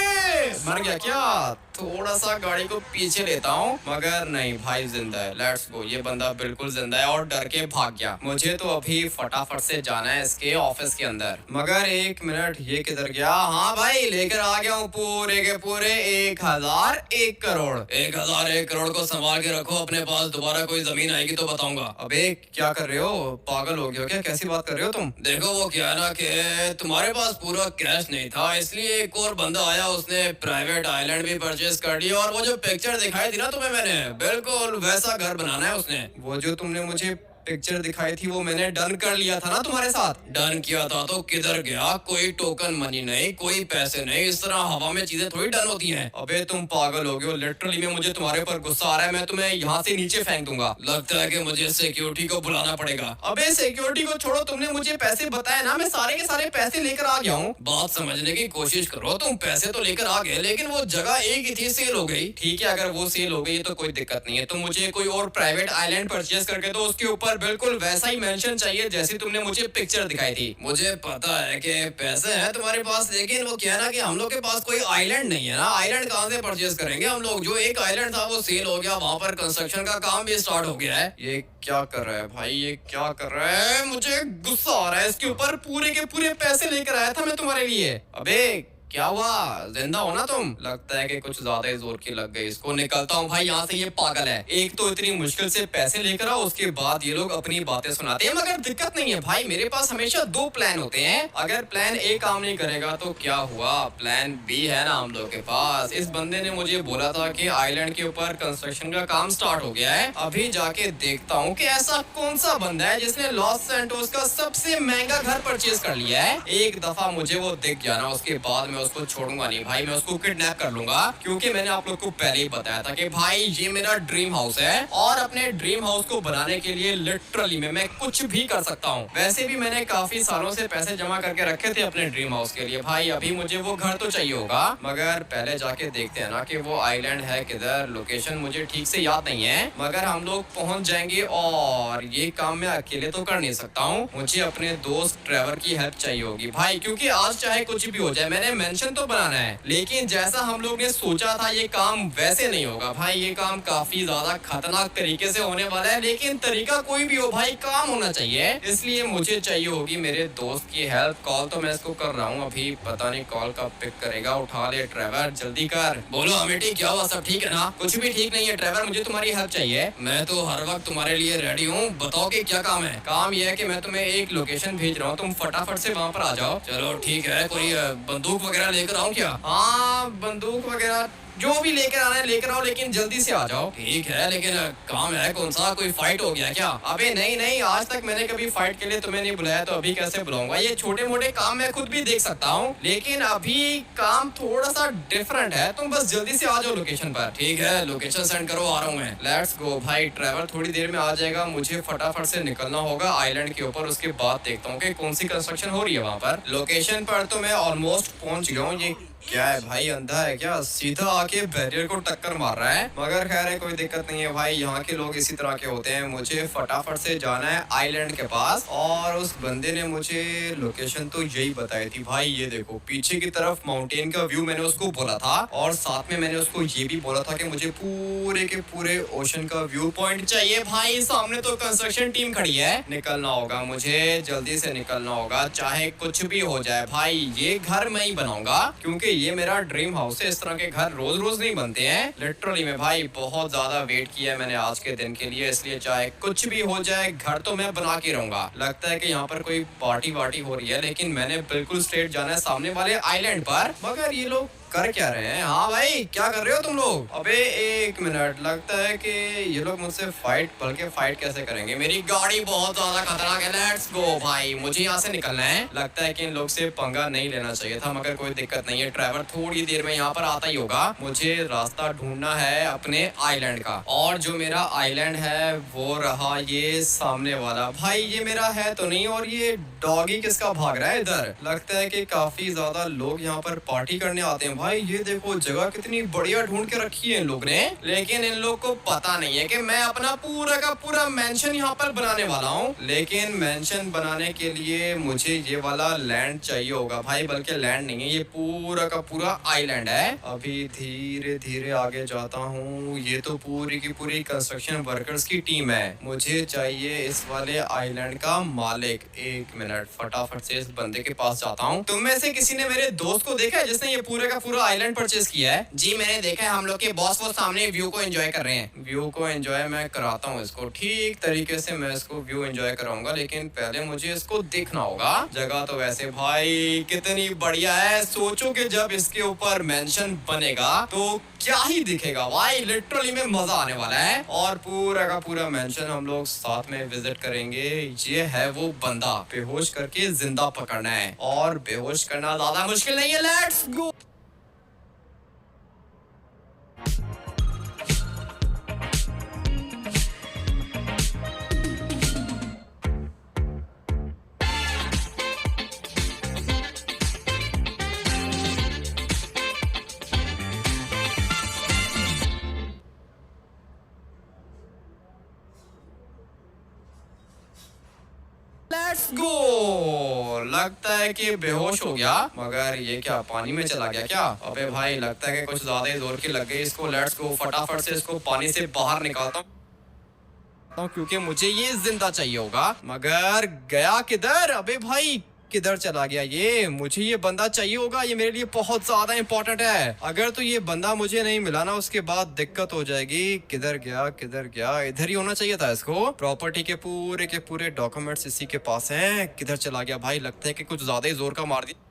मर गया क्या? थोड़ा सा गाड़ी को पीछे लेता हूँ, मगर नहीं भाई जिंदा है। Let's go. ये बंदा बिल्कुल जिंदा है और डर के भाग गया। मुझे तो अभी फटाफट से जाना है इसके ऑफिस के अंदर। मगर एक मिनट, ये किधर गया? हाँ भाई, लेकर आ गया हूँ पूरे के पूरे 1001 करोड़। 1001 करोड़ को संभाल के रखो अपने पास, दोबारा कोई जमीन आएगी तो बताऊंगा। अबे क्या कर रहे हो? पागल हो गए हो क्या? कैसी बात कर रहे हो तुम? देखो वो क्या है ना कि तुम्हारे पास पूरा कैश नहीं था, इसलिए एक और बंदा आया, उसने प्राइवेट आइलैंड भी परचेज कर ली और वो जो पिक्चर दिखाई थी ना तुम्हें मैंने, बिल्कुल वैसा घर बनाना है उसने। वो जो तुमने मुझे पिक्चर दिखाई थी वो मैंने डन कर लिया था ना तुम्हारे साथ। डन किया था तो किधर गया? कोई टोकन मनी नहीं, कोई पैसे नहीं, इस तरह हवा में चीजें थोड़ी डन होती हैं। अबे तुम पागल हो गए हो, लिटरली में मुझे तुम्हारे ऊपर गुस्सा आ रहा है। मैं तुम्हें यहाँ से नीचे फेंक दूंगा। लगता है कि मुझे सिक्योरिटी को बुलाना पड़ेगा। अबे सिक्योरिटी को छोड़ो, तुमने मुझे पैसे बताए ना, मैं सारे के सारे पैसे लेकर आ गया हूँ। बात समझने की कोशिश करो, तुम पैसे तो लेकर आ गए लेकिन वो जगह एक ही थी, सेल हो गई। ठीक है, अगर वो सेल हो गई तो कोई दिक्कत नहीं है। तुम मुझे कोई और प्राइवेट आइलैंड परचेज करके दो, उसके ऊपर बिल्कुल वैसा ही मेंशन चाहिए जैसी तुमने मुझे पिक्चर दिखाई थी। मुझे पता है कि पैसे हैं तुम्हारे पास, लेकिन वो क्या है ना कि हम लोग के पास कोई आइलैंड नहीं है ना। आइलैंड कहाँ से परचेज करेंगे हम लोग? जो एक आइलैंड था वो सेल हो गया, वहाँ पर कंस्ट्रक्शन का काम भी स्टार्ट हो गया है। ये क्या कर रहा है भाई? ये क्या कर रहा है? मुझे गुस्सा आ रहा है इसके ऊपर। पूरे के पूरे पैसे लेकर आया था मैं तुम्हारे लिए। अबे क्या हुआ? जिंदा हो ना तुम? लगता है कि कुछ ज्यादा ही जोर की लग गई इसको। निकलता हूँ भाई यहाँ से, ये पागल है। एक तो इतनी मुश्किल से पैसे लेकर आओ, उसके बाद ये लोग अपनी बातें सुनाते हैं। मगर दिक्कत नहीं है भाई, मेरे पास हमेशा 2 प्लान होते हैं। अगर प्लान ए काम नहीं करेगा तो क्या हुआ, प्लान बी है ना हम लोग के पास। इस बंदे ने मुझे बोला था कि आइलैंड के ऊपर कंस्ट्रक्शन का काम स्टार्ट हो गया है। अभी जाके देखता हूँ कि ऐसा कौन सा बंदा है जिसने लॉस सैंटोस का सबसे महंगा घर परचेज कर लिया है। एक दफा मुझे वो दिख गया ना, उसके बाद में उसको छोड़ूंगा नहीं भाई। मैं उसको किडनैप कर लूंगा, क्योंकि मैंने आप लोग को पहले ही बताया था कि भाई ये मेरा ड्रीम हाउस है और अपने ड्रीम हाउस को बनाने के लिए लिटरली में मैं कुछ भी कर सकता हूँ। वैसे भी मैंने काफी सालों से पैसे जमा करके रखे थे अपने ड्रीम हाउस के लिए भाई। अभी मुझे वो घर तो चाहिए होगा, मगर पहले जाके देखते हैं ना कि वो आइलैंड है किधर। लोकेशन मुझे ठीक से याद नहीं है, मगर हम लोग पहुंच जाएंगे। और ये काम मैं अकेले तो कर नहीं सकता हूँ, मुझे अपने दोस्त ट्रेवर की हेल्प चाहिए होगी भाई, क्योंकि आज चाहे कुछ भी हो जाए, मैंने मेंशन तो बनाना है, लेकिन जैसा हम लोग ने सोचा था ये काम वैसे नहीं होगा भाई। ये काम काफी ज्यादा खतरनाक तरीके से होने वाला है, लेकिन तरीका कोई भी हो भाई, काम होना चाहिए। इसलिए मुझे चाहिए होगी मेरे दोस्त की हेल्प। कॉल तो मैं इसको कर रहा हूँ अभी, पता नहीं कॉल कब पिक करेगा। उठा ले ट्रेवर, जल्दी कर। बोलो अमिटी, क्या हुआ? सब ठीक है ना? कुछ भी ठीक नहीं है ट्रेवर, मुझे तुम्हारी हेल्प चाहिए। मैं तो हर वक्त तुम्हारे लिए रेडी हूँ, बताओ कि क्या काम है। काम ये है कि मैं तुम्हें एक लोकेशन भेज रहा हूँ, तुम फटाफट से वहाँ पर आ जाओ। चलो ठीक है, कोई बंदूक वगैरह लेकर आऊँ क्या? हाँ बंदूक वगैरह जो भी लेकर आना है लेकर आओ, लेकिन जल्दी से आ जाओ। ठीक है, लेकिन काम है कौन सा? कोई फाइट हो गया क्या? अबे नहीं नहीं, आज तक मैंने कभी फाइट के लिए तुम्हें नहीं बुलाया, तो अभी कैसे बुलाऊंगा? ये छोटे मोटे काम मैं खुद भी देख सकता हूँ, लेकिन अभी काम थोड़ा सा डिफरेंट है। तुम बस जल्दी से आ जाओ लोकेशन पर। ठीक है, लोकेशन सेंड करो, आ रहा हूँ मैं। लेट्स गो भाई। ट्रेवल थोड़ी देर में आ जाएगा, मुझे फटाफट से निकलना होगा आइलैंड के ऊपर। उसके बाद देखता हूँ कि कौन सी कंस्ट्रक्शन हो रही है वहाँ पर। लोकेशन पर तो मैं ऑलमोस्ट पहुंच गया हूँ। ये क्या है भाई, अंधा है क्या? सीधा आके बैरियर को टक्कर मार रहा है। मगर खैर है, कोई दिक्कत नहीं है भाई, यहाँ के लोग इसी तरह के होते हैं। मुझे फटाफट से जाना है आइलैंड के पास, और उस बंदे ने मुझे लोकेशन तो यही बताई थी भाई। ये देखो पीछे की तरफ माउंटेन का व्यू मैंने उसको बोला था, और साथ में मैंने उसको ये भी बोला था कि मुझे पूरे के पूरे ओशन का व्यू पॉइंट चाहिए भाई। सामने तो कंस्ट्रक्शन टीम खड़ी है, निकलना होगा मुझे, जल्दी से निकलना होगा, चाहे कुछ भी हो जाए भाई। ये घर मैं ही बनाऊंगा, क्योंकि ये मेरा ड्रीम हाउस है। इस तरह के घर रोज रोज नहीं बनते हैं। लिटरली में भाई बहुत ज्यादा वेट किया है मैंने आज के दिन के लिए, इसलिए चाहे कुछ भी हो जाए घर तो मैं बना के रहूंगा। लगता है कि यहाँ पर कोई पार्टी वार्टी हो रही है, लेकिन मैंने बिल्कुल स्ट्रेट जाना है सामने वाले आइलैंड पर। मगर ये लोग कर क्या रहे हैं? हाँ भाई, क्या कर रहे हो तुम लोग? अबे एक मिनट, लगता है कि ये लोग मुझसे फाइट, बल्कि फाइट कैसे करेंगे? मेरी गाड़ी बहुत ज्यादा खतरनाक है। लेट्स गो भाई, मुझे यहाँ से निकलना है। लगता है कि इन लोग से पंगा नहीं लेना चाहिए था, मगर कोई दिक्कत नहीं है। ड्राइवर थोड़ी देर में यहाँ पर आता ही होगा। मुझे रास्ता ढूंढना है अपने आइलैंड का, और जो मेरा आइलैंड है वो रहा ये सामने वाला। भाई ये मेरा है तो नहीं, और ये डॉगी किसका भाग रहा है इधर? लगता है कि काफी ज्यादा लोग यहाँ पर पार्टी करने आते हैं। भाई ये देखो जगह कितनी बढ़िया ढूंढ के रखी है इन लोग ने, लेकिन इन लोग को पता नहीं है कि मैं अपना पूरा का पूरा मेंशन यहाँ पर बनाने वाला हूँ। लेकिन मेंशन बनाने के लिए मुझे ये वाला लैंड चाहिए होगा भाई, बल्कि लैंड नहीं है, ये पूरा का पूरा आइलैंड है। अभी धीरे धीरे आगे जाता हूँ। ये तो पूरी की पूरी कंस्ट्रक्शन वर्कर्स की टीम है। मुझे चाहिए इस वाले आइलैंड का मालिक। एक मिनट, फटाफट से इस बंदे के पास जाता हूँ। तुम में से किसी ने मेरे दोस्त को देखा है जिसने ये पूरे का पूरा आइलैंड परचेज किया है? जी मैंने देखा है, हम लोग के बॉस वो सामने व्यू को एंजॉय कर रहे हैं। व्यू को एंजॉय मैं कराता हूँ इसको, ठीक तरीके से मैं इसको व्यू एंजॉय कराऊंगा, लेकिन पहले मुझे इसको देखना होगा। जगह तो वैसे भाई कितनी बढ़िया है। सोचो कि जब इसके ऊपर मेंशन बनेगा तो क्या ही दिखेगा भाई, लिटरली में मजा आने वाला है। और पूरा का पूरा मेंशन हम लोग साथ में विजिट करेंगे। ये है वो बंदा, बेहोश करके जिंदा पकड़ना है, और बेहोश करना ज्यादा मुश्किल नहीं है। Let's go. Let's go. लगता है कि बेहोश हो गया, मगर ये क्या पानी में चला गया क्या? अबे भाई लगता है कि कुछ ज्यादा ही जोर की लग गई इसको। लेट्स गो, फटाफट से इसको पानी से बाहर निकालता हूँ क्योंकि मुझे ये जिंदा चाहिए होगा। मगर गया किधर? अबे भाई किधर चला गया ये? मुझे ये बंदा चाहिए होगा, ये मेरे लिए बहुत ज्यादा इंपॉर्टेंट है। अगर तो ये बंदा मुझे नहीं मिला ना, उसके बाद दिक्कत हो जाएगी। किधर गया किधर गया? इधर ही होना चाहिए था इसको। प्रॉपर्टी के पूरे डॉक्यूमेंट्स इसी के पास हैं। किधर चला गया भाई? लगता है कि कुछ ज्यादा ही जोर का मार दिया।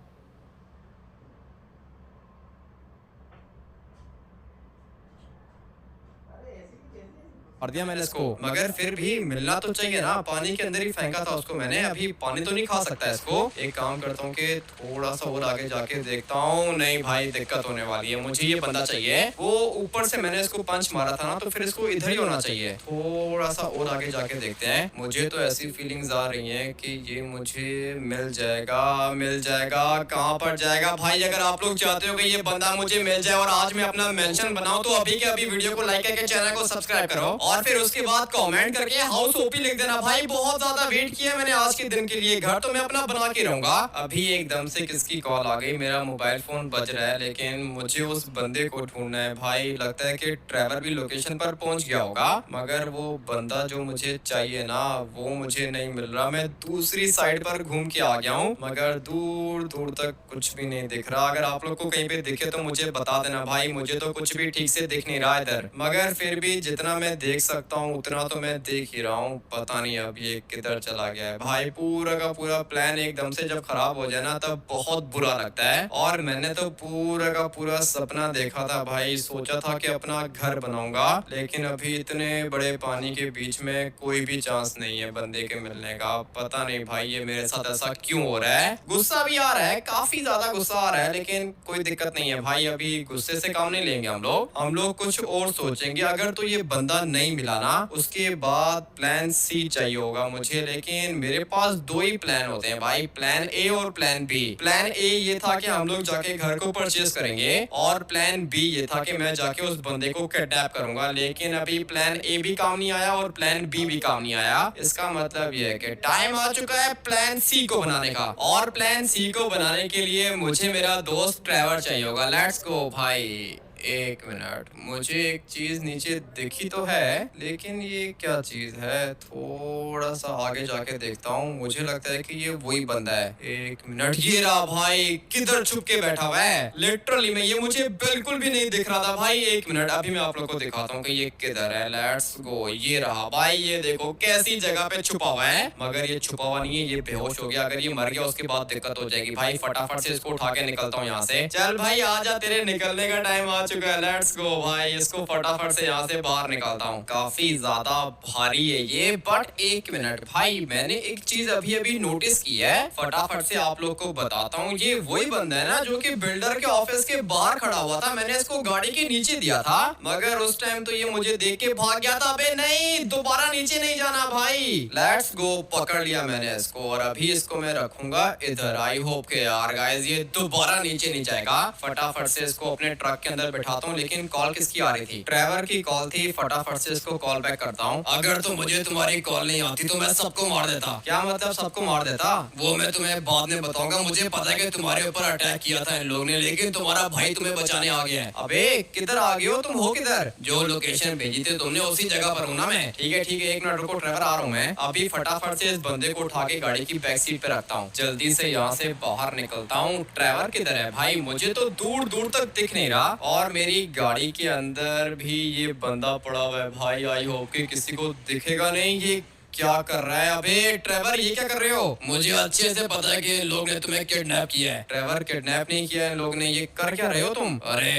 मार दिया मैंने इसको, मगर फिर भी मिलना तो चाहिए ना। पानी के अंदर ही फेंका था उसको मैंने, अभी पानी तो नहीं खा सकता इसको। एक काम करता हूँ कि थोड़ा सा और आगे जाके देखता हूँ। नहीं भाई दिक्कत होने वाली है, मुझे ये बंदा चाहिए। वो ऊपर से मैंने इसको पंच मारा था ना, तो फिर इसको इधर ही होना चाहिए। थोड़ा सा और आगे जाके देखते हैं। मुझे तो ऐसी फीलिंग्स आ रही है कि ये मुझे मिल जाएगा। मिल जाएगा कहाँ पर जाएगा भाई? अगर आप लोग चाहते हो कि ये बंदा मुझे मिल जाए और आज मैं अपना मेंशन बनाऊं, तो अभी के अभी वीडियो को लाइक करके चैनल को सब्सक्राइब करो, और फिर उसके बाद कमेंट करके हाउस ओपी लिख देना भाई। बहुत ज्यादा वेट किया मैंने आज के दिन के लिए। घर तो मैं अपना बना के रहूंगा। अभी एकदम से किसकी कॉल आ गई? मेरा मोबाइल फोन बज रहा है, लेकिन मुझे उस बंदे को ढूंढना है भाई। लगता है कि ट्रैवलर भी लोकेशन पर पहुंच गया होगा, मगर वो बंदा जो मुझे चाहिए ना, वो मुझे नहीं मिल रहा। मैं दूसरी साइड पर घूम के आ गया हूँ, मगर दूर दूर तक कुछ भी नहीं दिख रहा। अगर आप लोग को कहीं पे दिखे तो मुझे बता देना भाई, मुझे तो कुछ भी ठीक से दिख नहीं रहा इधर। मगर फिर भी जितना मैं देख सकता हूँ उतना तो मैं देख ही रहा हूँ। पता नहीं अब ये किधर चला गया है भाई। पूरा का पूरा प्लान एकदम से जब खराब हो जाए ना, तब बहुत बुरा लगता है। और मैंने तो पूरा का पूरा सपना देखा था भाई। सोचा था कि अपना घर बनाऊंगा, लेकिन अभी इतने बड़े पानी के बीच में कोई भी चांस नहीं है बंदे के मिलने का। पता नहीं भाई ये मेरे साथ ऐसा क्यों हो रहा है। गुस्सा भी आ रहा है, काफी ज्यादा गुस्सा आ रहा है, लेकिन कोई दिक्कत नहीं है भाई। अभी गुस्से से काम नहीं लेंगे हम लोग कुछ और सोचेंगे। अगर तो ये बंदा नहीं मिला ना, उसके बाद प्लान सी चाहिए होगा मुझे। लेकिन मेरे पास दो ही प्लान होते हैं भाई, प्लान ए और प्लान बी। प्लान ए ये था कि हम लोग जाके घर को परचेज करेंगे, और प्लान बी ये था कि मैं जाके उस बंदे को किडनैप करूंगा। लेकिन अभी प्लान ए भी काम नहीं आया और प्लान बी भी काम नहीं आया। इसका मतलब ये है कि टाइम आ चुका है प्लान सी को बनाने का, और प्लान सी को बनाने के लिए मुझे मेरा दोस्त ट्रेवर चाहिए होगा। लेट्स गो भाई। एक मिनट, मुझे एक चीज नीचे दिखी तो है, लेकिन ये क्या चीज है? थोड़ा सा आगे जाके देखता हूँ। मुझे लगता है कि ये वही बंदा है। एक मिनट, ये रहा भाई। किधर छुप के बैठा हुआ है? लिटरली में ये मुझे बिल्कुल भी नहीं दिख रहा था भाई। एक मिनट, अभी मैं आप लोग को दिखाता हूँ कि ये किधर है। Let's go. ये रहा भाई, ये देखो कैसी जगह पे छुपा हुआ है। मगर ये छुपा हुआ नहीं है, ये बेहोश हो गया। अगर ये मर गया उसके बाद दिक्कत हो जाएगी भाई। फटाफट से इसको उठा के निकलता हूँ यहाँ से। चल भाई आजा, तेरे निकलने का टाइम आ चुका है। लेट्स गो भाई, इसको फटाफट से यहाँ से बाहर निकालता हूँ। काफी ज्यादा भारी है ये, बट एक मिनट भाई, मैंने एक चीज अभी अभी नोटिस की है, फटाफट से आप लोग को बताता हूँ। ये वही बंदा है ना जो कि बिल्डर के ऑफिस के बाहर खड़ा हुआ था, मैंने इसको गाड़ी के नीचे दिया था, मगर उस टाइम तो ये मुझे देख के भाग गया था। अबे नहीं, दोबारा नीचे नहीं जाना भाई। लेट्स गो, पकड़ लिया मैंने इसको, और अभी इसको मैं रखूंगा इधर। आई होप के यार गाइस ये दोबारा नीचे नहीं जाएगा। फटाफट से इसको अपने ट्रक के अंदर बैठाता हूँ। लेकिन कॉल किसकी आ रही थी? ट्रेवर की कॉल थी। फटाफट से इसको कॉल बैक करता हूँ। अगर तो मुझे तुम्हारी कॉल नहीं आती तो मैं सबको मार देता। क्या मतलब सबको मार देता? वो मैं तुम्हें बाद में बताऊंगा। मुझे पता है कि तुम्हारे ऊपर अटैक किया था इन लोगों ने, लेकिन तुम्हारा भाई तुम्हें बचाने आ गया है। अबे किधर आ गए हो तुम? हो किधर? जो लोकेशन भेजी थी तुमने उसी जगह पर हूँ ना मैं। ठीक है एक मिनट रुको ट्रेवर, आ रहा हूँ मैं अभी। फटाफट से इस बंदे को उठा के गाड़ी की बैक सीट पे रखता हूँ। जल्दी से यहाँ से बाहर निकलता हूँ। ट्रेवर किधर है भाई? मुझे तो दूर दूर तक दिख नहीं रहा, और मेरी गाड़ी के अंदर भी ये बंदा पड़ा हुआ है भाई। आई होप कि किसी को दिखेगा नहीं। ये क्या कर रहा है? अबे ट्रेवर ये क्या कर रहे हो? मुझे अच्छे से पता है कि लोग ने तुम्हें किडनैप किया है। ट्रेवर किडनैप नहीं किया है लोग ने। ये कर क्या रहे हो तुम? अरे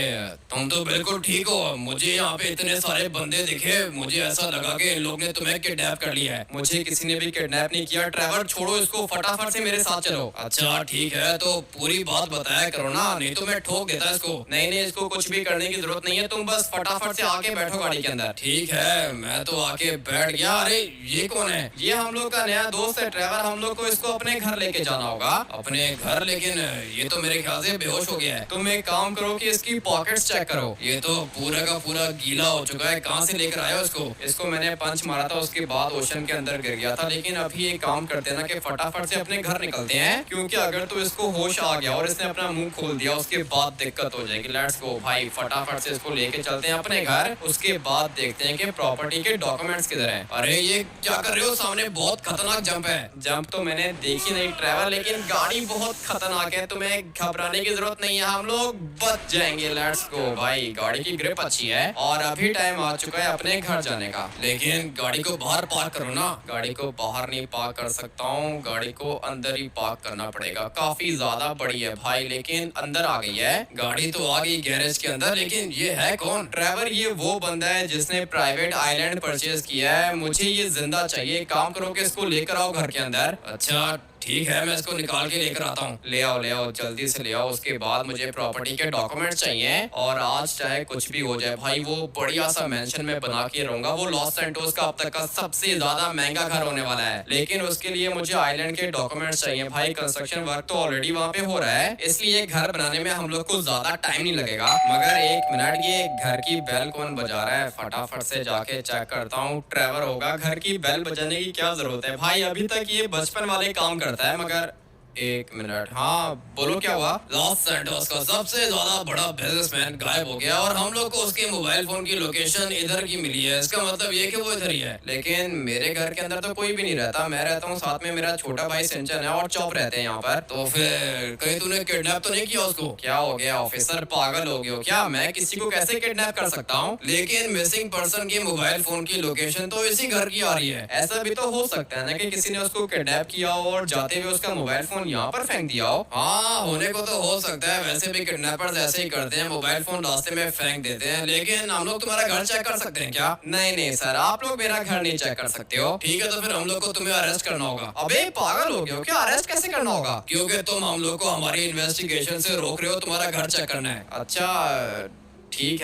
तुम तो बिल्कुल ठीक हो। मुझे यहाँ पे इतने सारे बंदे दिखे, मुझे ऐसा लगा कि इन लोग ने तुम्हें किडनैप कर लिया है। मुझे किसी ने भी किडनैप नहीं किया। ट्रेवर छोड़ो इसको, फटाफट से मेरे साथ चलो। अच्छा ठीक है, तो पूरी बात बताया करो ना, नहीं तो मैं ठोक देता इसको। नहीं इसको कुछ भी करने की जरूरत नहीं है, तुम बस फटाफट से आके बैठो गाड़ी के अंदर। ठीक है मैं तो आके बैठ गया। अरे ये कौन है? ये हम लोग का नया दोस्त है ट्रेवर। हम लोग को इसको अपने घर लेके जाना होगा। अपने घर? लेकिन ये तो मेरे ख्याल से बेहोश हो गया है। तुम एक काम करो कि इसकी पॉकेट्स चेक करो। ये तो पूरा का पूरा गीला हो चुका है। कहाँ से लेकर आया इसको? इसको मैंने पंच मारा था, उसके बाद ओशन के अंदर गिर गया था। लेकिन अभी एक काम करते हैं ना कि फटाफट से अपने घर निकलते हैं, क्योंकि अगर तो इसको होश आ गया और इसने अपना मुंह खोल दिया उसके बाद दिक्कत हो जाएगी। लेट्स गो भाई, फटाफट से इसको लेके चलते हैं अपने घर। उसके बाद देखते हैं कि प्रॉपर्टी के डॉक्यूमेंट्स किधर हैं। अरे ये क्या कर रहे हो? सामने बहुत खतरनाक जंप है। जंप तो मैंने देखी नहीं ट्रेवर, लेकिन गाड़ी बहुत खतरनाक है, तुम्हें घबराने की जरूरत नहीं है, हम लोग बच जाएंगे। लेट्स गो भाई, गाड़ी की ग्रिप अच्छी है, और अभी टाइम आ चुका है अपने घर जाने का। लेकिन गाड़ी को बाहर पार्क करो ना। गाड़ी को बाहर नहीं पार्क कर सकता हूँ, गाड़ी को अंदर ही पार्क करना पड़ेगा। काफी ज्यादा बड़ी है भाई, लेकिन अंदर आ गई है। गाड़ी तो आ गई गैरेज के अंदर, लेकिन ये है कौन? ट्रेवर ये वो बंदा है जिसने प्राइवेट आइलैंड परचेज किया है। मुझे ये जिंदा चाहिए। काम करो कि इसको लेकर आओ घर के अंदर। अच्छा ठीक है, मैं इसको निकाल के लेकर आता हूँ। ले आओ जल्दी से ले आओ। उसके बाद मुझे प्रॉपर्टी के डॉक्यूमेंट्स चाहिए, और आज चाहे कुछ भी हो जाए भाई, वो बढ़िया सा मेंशन में बना के रहूंगा। वो लॉस सैंटोस का अब तक का सबसे ज्यादा महंगा घर होने वाला है, लेकिन उसके लिए मुझे आइलैंड के डॉक्यूमेंट्स चाहिए भाई। कंस्ट्रक्शन वर्क तो ऑलरेडी वहाँ पे हो रहा है, इसलिए घर बनाने में हम लोग को ज्यादा टाइम नहीं लगेगा। मगर एक मिनट, ये घर की बेल कौन बजा रहा है? फटाफट से जाके चेक करता हूँ। ट्रेवर होगा। घर की बेल बजाने की क्या जरूरत है भाई? अभी तक ये बचपन वाले काम करता है। मगर एक मिनट, हाँ बोलो क्या हुआ? लॉस सैंटोस का सबसे ज्यादा बड़ा बिजनेसमैन गायब हो गया, और हम लोग को उसके मोबाइल फोन की लोकेशन इधर की मिली है। इसका मतलब ये कि वो इधर ही है। लेकिन मेरे घर के अंदर तो कोई भी नहीं रहता। मैं रहता हूँ, साथ में मेरा छोटा भाई सिंचन है, और चॉप रहते हैं यहाँ पर। तो फिर कहीं तूने किडनैप तो नहीं किया उसको? क्या हो गया ऑफिसर, पागल हो गए हो क्या? मैं किसी को कैसे किडनैप कर सकता हूँ? लेकिन मिसिंग पर्सन की मोबाइल फोन की लोकेशन तो इसी घर की आ रही है। ऐसा भी तो हो सकता है ना कि किसी ने उसको किडनैप किया हो और जाते हुए उसका मोबाइल फोन यहाँ पर फेंक दिया हो। हाँ होने को तो हो सकता है। वैसे भी किडनैपर्स ऐसे ही करते हैं, मोबाइल फोन रास्ते में फेंक देते हैं। लेकिन हम लोग तुम्हारा घर चेक कर सकते हैं क्या? नहीं सर, आप लोग मेरा घर नहीं चेक कर सकते हो। ठीक है, तो फिर हम लोग को तुम्हें अरेस्ट करना होगा। अबे पागल हो गए हो क्या? अरेस्ट कैसे करना होगा? क्योंकि तुम हम लोग को हमारी इन्वेस्टिगेशन से रोक रहे हो। तुम्हारा घर चेक करना है। अच्छा ठीक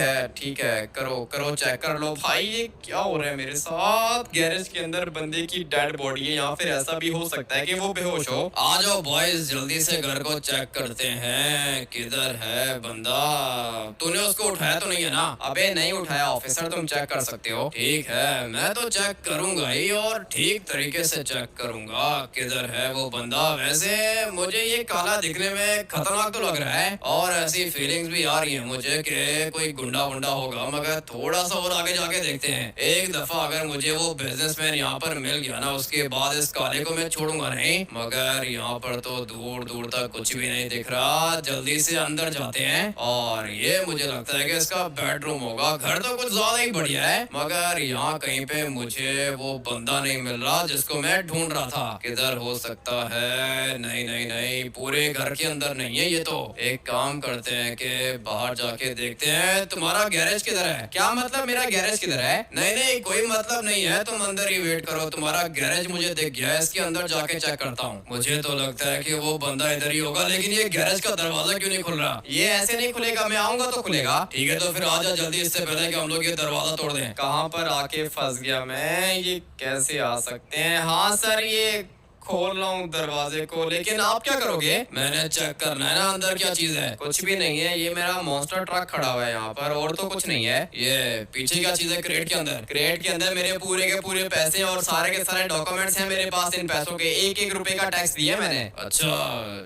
है, करो चेक कर लो। भाई ये क्या हो रहा है मेरे साथ? गैरेज के अंदर बंदे की डेड बॉडी है, या फिर ऐसा भी हो सकता है कि वो बेहोश हो। आ जाओ बॉयज, जल्दी से घर को चेक करते हैं। किधर है बंदा? तूने उसको उठाया तो नहीं है ना? अबे नहीं उठाया ऑफिसर, तुम चेक कर सकते हो। ठीक है, मैं तो चेक करूंगा ही, और ठीक तरीके से चेक करूंगा। किधर है वो बंदा? वैसे मुझे ये काला दिखने में खतरनाक तो लग रहा है, और ऐसी फीलिंग्स भी आ रही है मुझे कि कोई गुंडा वुंडा होगा। मगर थोड़ा सा और आगे जाके देखते हैं। एक दफा अगर मुझे वो बिजनेसमैन यहाँ पर मिल गया ना, उसके बाद इस काले को मैं छोड़ूंगा नहीं। मगर यहाँ पर तो दूर दूर तक कुछ भी नहीं दिख रहा। जल्दी से अंदर जाते हैं, और ये मुझे लगता है कि इसका बेडरूम होगा। घर तो कुछ ज्यादा ही बढ़िया है, मगर यहाँ कहीं पे मुझे वो बंदा नहीं मिल रहा जिसको मैं ढूंढ रहा था। किधर हो सकता है? नहीं, पूरे घर के अंदर नहीं है ये तो। एक काम करते हैं कि बाहर जाके देखते हैं। तुम्हारा गैरेज किधर है? क्या मतलब मेरा गैरेज किधर है? नहीं नहीं कोई मतलब नहीं है, तुम अंदर ही वेट करो, तुम्हारा गैरेज मुझे दिख गया है, इसके अंदर जाके चेक करता हूँ। मुझे तो लगता है कि वो बंदा इधर ही होगा, लेकिन ये गैरेज का दरवाजा क्यों नहीं खुल रहा? ये ऐसे नहीं खुलेगा, मैं आऊंगा तो खुलेगा। ठीक है तो फिर आजा जल्दी, इससे पहले कि हम लोग ये दरवाजा तोड़ दें। कहाँ पर आके फंस गया मैं, ये कैसे आ सकते हैं? हाँ सर ये खोल रहा हूँ दरवाजे को, लेकिन आप क्या करोगे? मैंने चेक करना है ना अंदर क्या चीज है। कुछ भी नहीं है, ये मेरा मॉन्स्टर ट्रक खड़ा हुआ है यहाँ पर, और तो कुछ नहीं है। ये पीछे क्या चीज है क्रेट के अंदर? क्रेट के अंदर मेरे पूरे के पूरे पैसे और सारे के सारे डॉक्यूमेंट्स हैं मेरे पास। इन पैसों के एक एक रुपए का टैक्स दिया मैंने। अच्छा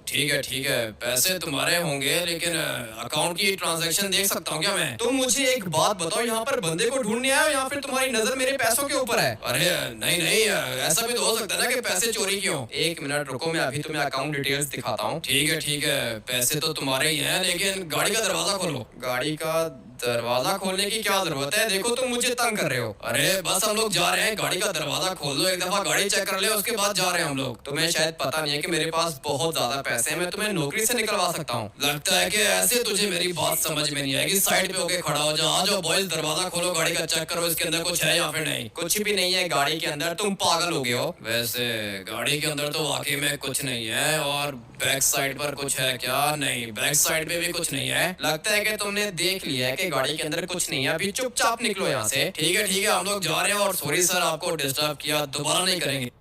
ठीक है, पैसे तुम्हारे होंगे, लेकिन अकाउंट की ट्रांजेक्शन देख सकता हूँ क्या मैं? तुम मुझे एक बात बताओ, यहाँ पर बंदे को ढूंढने आए हो या फिर तुम्हारी नजर मेरे पैसों के ऊपर है? अरे नहीं नहीं, ऐसा भी तो हो सकता है ना कि पैसे चोरी क्यों। एक मिनट रुको, मैं अभी तुम्हें अकाउंट डिटेल्स दिखाता हूँ। ठीक है, पैसे तो तुम्हारे ही हैं, लेकिन गाड़ी का दरवाजा खोलो। गाड़ी का दरवाजा खोलने की क्या जरूरत है? देखो तुम मुझे तंग कर रहे हो। अरे बस हम लोग जा रहे हैं, गाड़ी का दरवाजा खोल दो, एक दफा गाड़ी चेक कर ले, उसके बाद जा रहे हैं हम लोग। तुम्हें शायद पता नहीं है कि मेरे पास बहुत ज्यादा पैसे हैं, मैं तुम्हें नौकरी से निकलवा सकता हूँ। लगता है कि ऐसे तुझे मेरी बात समझ में नहीं आएगी। साइड पे होके खड़ा हो जा, आ जाओ बॉयज, दरवाजा खोलो, गाड़ी का चेक करो, इसके अंदर कुछ है या फिर नहीं। कुछ भी नहीं है गाड़ी के अंदर, तुम पागल हो गए हो। वैसे गाड़ी के अंदर तो वाकई में कुछ नहीं है, और बैक साइड पर कुछ है क्या? नहीं, बैक साइड पे भी कुछ नहीं है। लगता है कि तुमने देख लिया है कि गाड़ी के अंदर कुछ नहीं है, अभी चुपचाप निकलो यहाँ से। ठीक है हम लोग जा रहे हैं, और सॉरी सर आपको डिस्टर्ब किया, दोबारा नहीं करेंगे।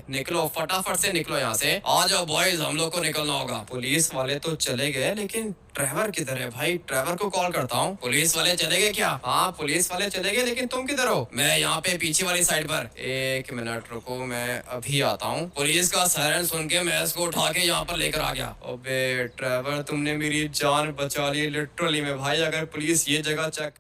निकलो फटाफट से निकलो यहाँ से, आ जाओ बॉयज, हम लोग को निकलना होगा। पुलिस वाले तो चले गए, लेकिन ड्राइवर किधर है भाई? ड्राइवर को कॉल करता हूँ। पुलिस वाले चले गए क्या? हाँ पुलिस वाले चले गए, लेकिन तुम किधर हो? मैं यहाँ पे पीछे वाली साइड पर। एक मिनट रुको, मैं अभी आता हूँ। पुलिस का सायरन सुन के मैं इसको उठा के यहाँ पर लेकर आ गया। अबे ड्राइवर, तुमने मेरी जान बचा ली लिटरली में भाई। अगर पुलिस ये जगह चेक